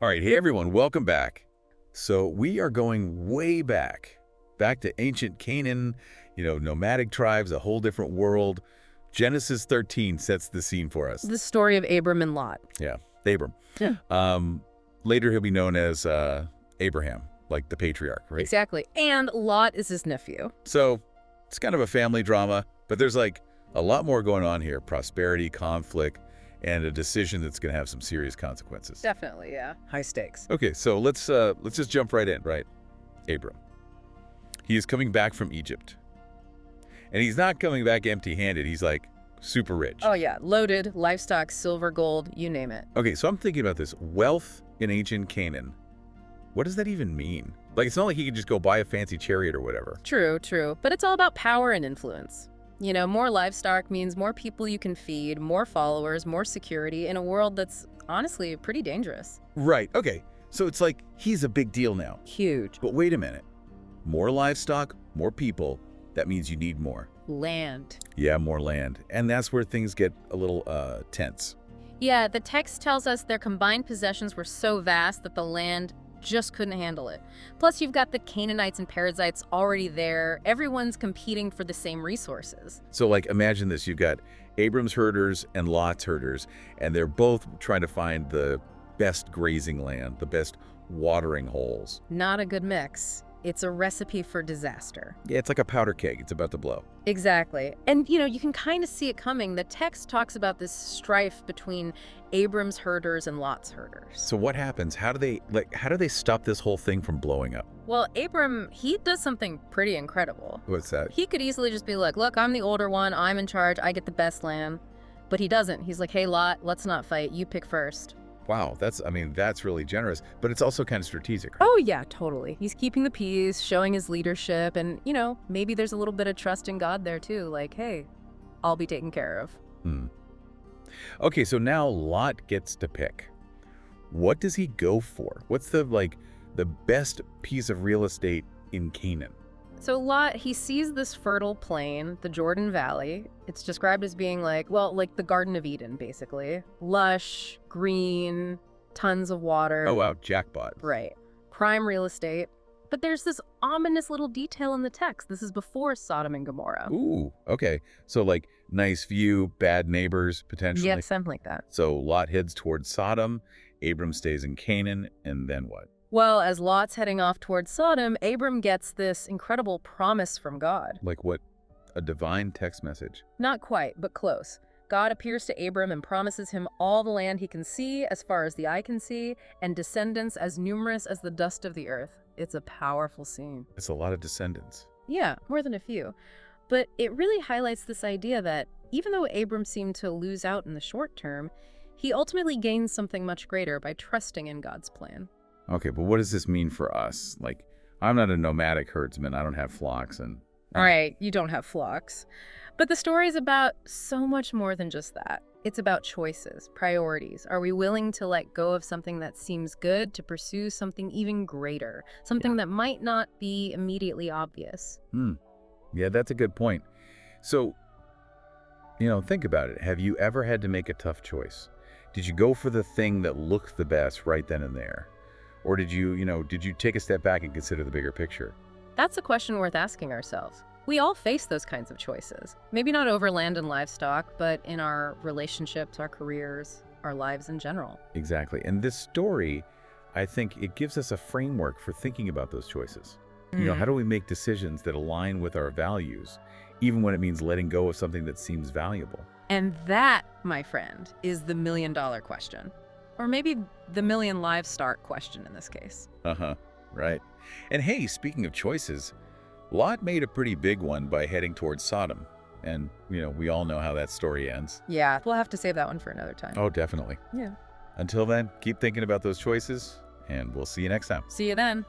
All right, hey everyone, welcome back. So we are going way back to ancient Canaan, nomadic tribes, a whole different world. Genesis 13 sets the scene for us. The story of Abram and Lot. Yeah, Abram. Yeah. Later he'll be known as Abraham, like the patriarch, right? Exactly. And Lot is his nephew. So it's kind of a family drama, but there's like a lot more going on here. Prosperity, conflict, and a decision that's going to have some serious consequences. Definitely, yeah. High stakes. Okay, so let's just jump right in, right? Abram. He is coming back from Egypt. And he's not coming back empty-handed. He's like super rich. Oh, yeah. Loaded, livestock, silver, gold, you name it. Okay, so I'm thinking about this. Wealth in ancient Canaan. What does that even mean? Like, it's not like he could just go buy a fancy chariot or whatever. True, true. But it's all about power and influence. You know, more livestock means more people you can feed, more followers, more security in a world that's honestly pretty dangerous. Right, okay. So it's like he's a big deal now. Huge. But wait a minute. More livestock, more people. That means you need more. Land. Yeah, more land. And that's where things get a little tense. Yeah, the text tells us their combined possessions were so vast that the land just couldn't handle it. Plus, you've got the Canaanites and Perizzites already there. Everyone's competing for the same resources. So, like, imagine this. You've got Abram's herders and Lot's herders, and they're both trying to find the best grazing land, the best watering holes. Not a good mix. It's a recipe for disaster. Yeah, it's like a powder keg. It's about to blow. Exactly. And, you can kind of see it coming. The text talks about this strife between Abram's herders and Lot's herders. So what happens? How do they stop this whole thing from blowing up? Well, Abram, he does something pretty incredible. What's that? He could easily just be like, look, I'm the older one. I'm in charge. I get the best land. But he doesn't. He's like, hey, Lot, let's not fight. You pick first. Wow, that's really generous, but it's also kind of strategic, right? Oh, yeah, totally. He's keeping the peace, showing his leadership, and, maybe there's a little bit of trust in God there, too. Like, hey, I'll be taken care of. Okay, so now Lot gets to pick. What does he go for? What's the best piece of real estate in Canaan? So Lot, he sees this fertile plain, the Jordan Valley. It's described as being like the Garden of Eden, basically. Lush, green, tons of water. Oh, wow, jackpot. Right. Prime real estate. But there's this ominous little detail in the text. This is before Sodom and Gomorrah. Ooh, okay. So nice view, bad neighbors, potentially. Yeah, something like that. So Lot heads towards Sodom, Abram stays in Canaan, and then what? Well, as Lot's heading off towards Sodom, Abram gets this incredible promise from God. Like what? A divine text message? Not quite, but close. God appears to Abram and promises him all the land he can see as far as the eye can see, and descendants as numerous as the dust of the earth. It's a powerful scene. It's a lot of descendants. Yeah, more than a few. But it really highlights this idea that even though Abram seemed to lose out in the short term, he ultimately gains something much greater by trusting in God's plan. Okay, but what does this mean for us? Like, I'm not a nomadic herdsman. I don't have flocks and... All right, you don't have flocks. But the story is about so much more than just that. It's about choices, priorities. Are we willing to let go of something that seems good to pursue something even greater? Something that might not be immediately obvious. Yeah, that's a good point. So, think about it. Have you ever had to make a tough choice? Did you go for the thing that looked the best right then and there? Or did you take a step back and consider the bigger picture? That's a question worth asking ourselves. We all face those kinds of choices. Maybe not over land and livestock, but in our relationships, our careers, our lives in general. Exactly. And this story, I think it gives us a framework for thinking about those choices. How do we make decisions that align with our values, even when it means letting go of something that seems valuable? And that, my friend, is the million-dollar question. Or maybe the million livestock question in this case. Right. And hey, speaking of choices, Lot made a pretty big one by heading towards Sodom. And, we all know how that story ends. Yeah, we'll have to save that one for another time. Oh, definitely. Yeah. Until then, keep thinking about those choices, and we'll see you next time. See you then.